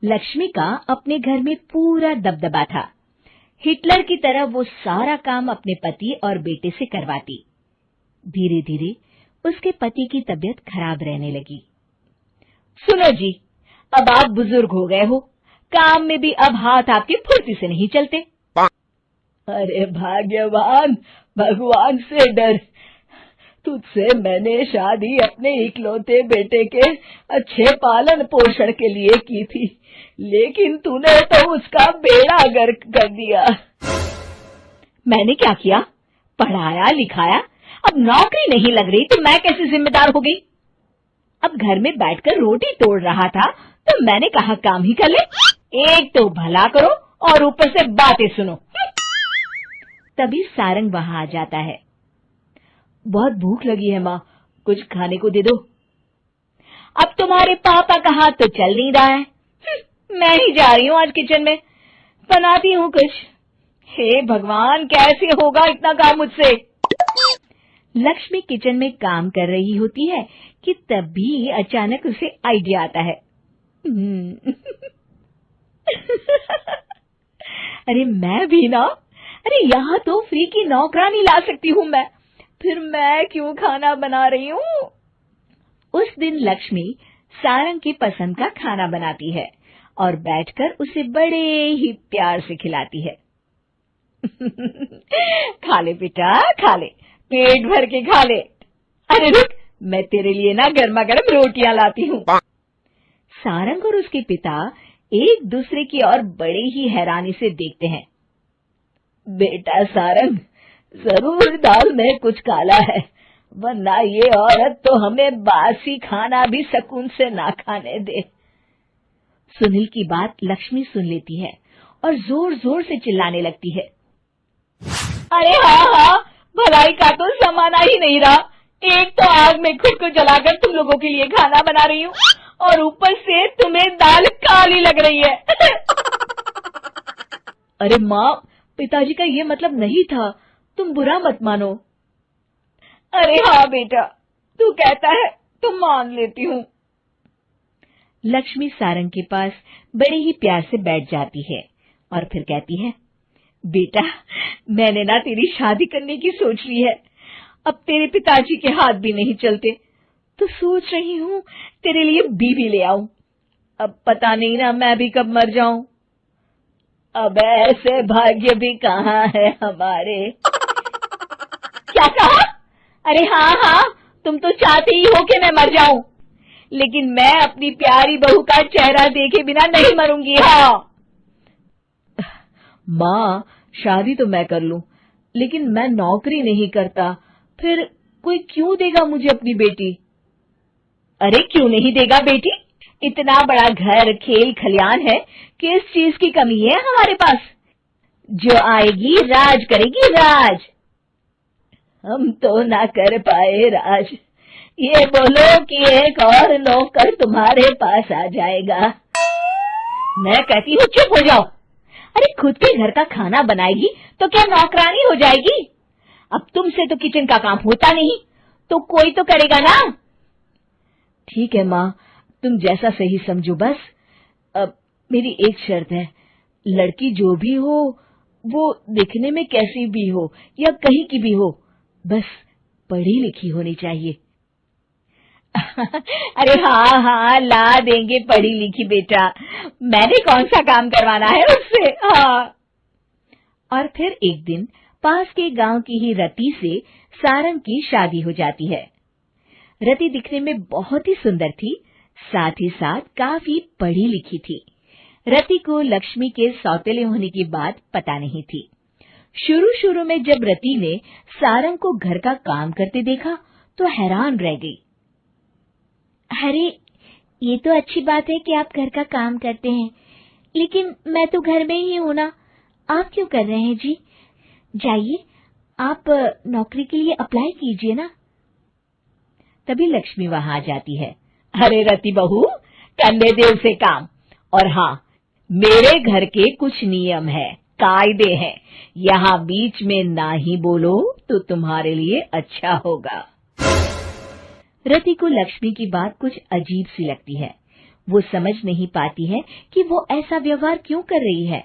लक्ष्मी का अपने घर में पूरा दबदबा था। हिटलर की तरह वो सारा काम अपने पति और बेटे से करवाती। धीरे धीरे उसके पति की तबीयत खराब रहने लगी। सुनो जी, अब आप बुजुर्ग हो गए हो, काम में भी अब हाथ आपके फुर्ती से नहीं चलते। अरे भाग्यवान, भगवान से डर। तुझसे मैंने शादी अपने इकलौते बेटे के अच्छे पालन पोषण के लिए की थी, लेकिन तूने तो उसका बेड़ा गर्क कर दिया। मैंने क्या किया? पढ़ाया लिखाया, अब नौकरी नहीं लग रही तो मैं कैसे जिम्मेदार हो गई? अब घर में बैठकर रोटी तोड़ रहा था तो मैंने कहा काम ही कर ले। एक तो भला करो और ऊपर से बातें सुनो। तभी सारंग वहां आ जाता है। बहुत भूख लगी है माँ, कुछ खाने को दे दो। अब तुम्हारे पापा का हाथ तो चल नहीं रहा है। मैं ही जा रही हूँ आज किचन में, बनाती हूँ कुछ। हे भगवान, कैसे होगा इतना काम मुझसे? लक्ष्मी किचन में काम कर रही होती है कि तभी अचानक उसे आइडिया आता है। अरे मैं भी ना, अरे यहाँ तो फ्री की नौकरानी ला सकती हूँ मैं, फिर मैं क्यों खाना बना रही हूँ? उस दिन लक्ष्मी सारंग की पसंद का खाना बनाती है और बैठकर उसे बड़े ही प्यार से खिलाती है। खा ले बेटा, खा ले, पेट भर के खा ले। अरे रुक, मैं तेरे लिए ना गर्मा गर्म रोटियां लाती हूँ। सारंग और उसके पिता एक दूसरे की ओर बड़े ही हैरानी से देखते हैं। बेटा सारंग, जरूर दाल में कुछ काला है, वरना ये औरत तो हमें बासी खाना भी सुकून से ना खाने दे। सुनील की बात लक्ष्मी सुन लेती है और जोर जोर से चिल्लाने लगती है। अरे हाँ, भलाई का तो जमाना ही नहीं रहा। एक तो आग में खुद को जलाकर तुम लोगों के लिए खाना बना रही हूँ और ऊपर से तुम्हें दाल काली लग रही है। अरे माँ, पिताजी का ये मतलब नहीं था, तुम बुरा मत मानो। अरे हाँ बेटा, तू कहता है तो मान लेती हूँ। लक्ष्मी सारंग के पास बड़े ही प्यार से बैठ जाती है और फिर कहती है, बेटा मैंने ना तेरी शादी करने की सोच ली है। अब तेरे पिताजी के हाथ भी नहीं चलते, तो सोच रही हूँ तेरे लिए बीवी ले आऊं। अब पता नहीं ना मैं भी कब मर जाऊं। अब ऐसे भाग्य भी कहाँ है हमारे। क्या कहा? अरे हाँ, तुम तो चाहते ही हो कि मैं मर जाऊं, लेकिन मैं अपनी प्यारी बहू का चेहरा देखे बिना नहीं मरूंगी। हाँ माँ, शादी तो मैं कर लूं, लेकिन मैं नौकरी नहीं करता, फिर कोई क्यों देगा मुझे अपनी बेटी? अरे क्यों नहीं देगा बेटी? इतना बड़ा घर, खेल खलियान है, किस चीज की कमी है हमारे पास? जो आएगी राज करेगी, राज। हम तो ना कर पाए राज, ये बोलो कि एक और नौकर तुम्हारे पास आ जाएगा। मैं कहती हूँ चुप हो जाओ। अरे खुद के घर का खाना बनाएगी तो क्या नौकरानी हो जाएगी? अब तुमसे तो किचन का काम होता नहीं, तो कोई तो करेगा ना। ठीक है माँ, तुम जैसा सही समझो बस। अब मेरी एक शर्त है, लड़की जो भी हो वो दिखने में कैसी भी हो या कहीं की भी हो, बस पढ़ी लिखी होनी चाहिए। अरे हाँ, ला देंगे पढ़ी लिखी बेटा, मैंने कौन सा काम करवाना है उससे। हाँ। और फिर एक दिन पास के गांव की ही रति से सारंग की शादी हो जाती है। रति दिखने में बहुत ही सुंदर थी, साथ ही साथ काफी पढ़ी लिखी थी। रति को लक्ष्मी के सौतेले होने की बात पता नहीं थी। शुरू में जब रति ने सारंग को घर का काम करते देखा तो हैरान रह गई। अरे ये तो अच्छी बात है कि आप घर का काम करते हैं, लेकिन मैं तो घर में ही हूं ना, आप क्यों कर रहे हैं जी? जाइए आप नौकरी के लिए अप्लाई कीजिए ना। तभी लक्ष्मी वहां आ जाती है। अरे रति बहू, करने दे उसे काम। और हाँ, मेरे घर के कुछ नियम है, कायदे हैं, यहाँ बीच में ना ही बोलो तो तुम्हारे लिए अच्छा होगा। रति को लक्ष्मी की बात कुछ अजीब सी लगती है। वो समझ नहीं पाती है कि वो ऐसा व्यवहार क्यों कर रही है,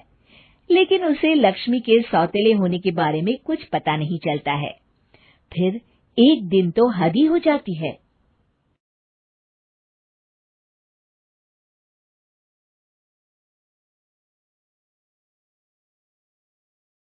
लेकिन उसे लक्ष्मी के सौतेले होने के बारे में कुछ पता नहीं चलता है। फिर एक दिन तो हद ही हो जाती है।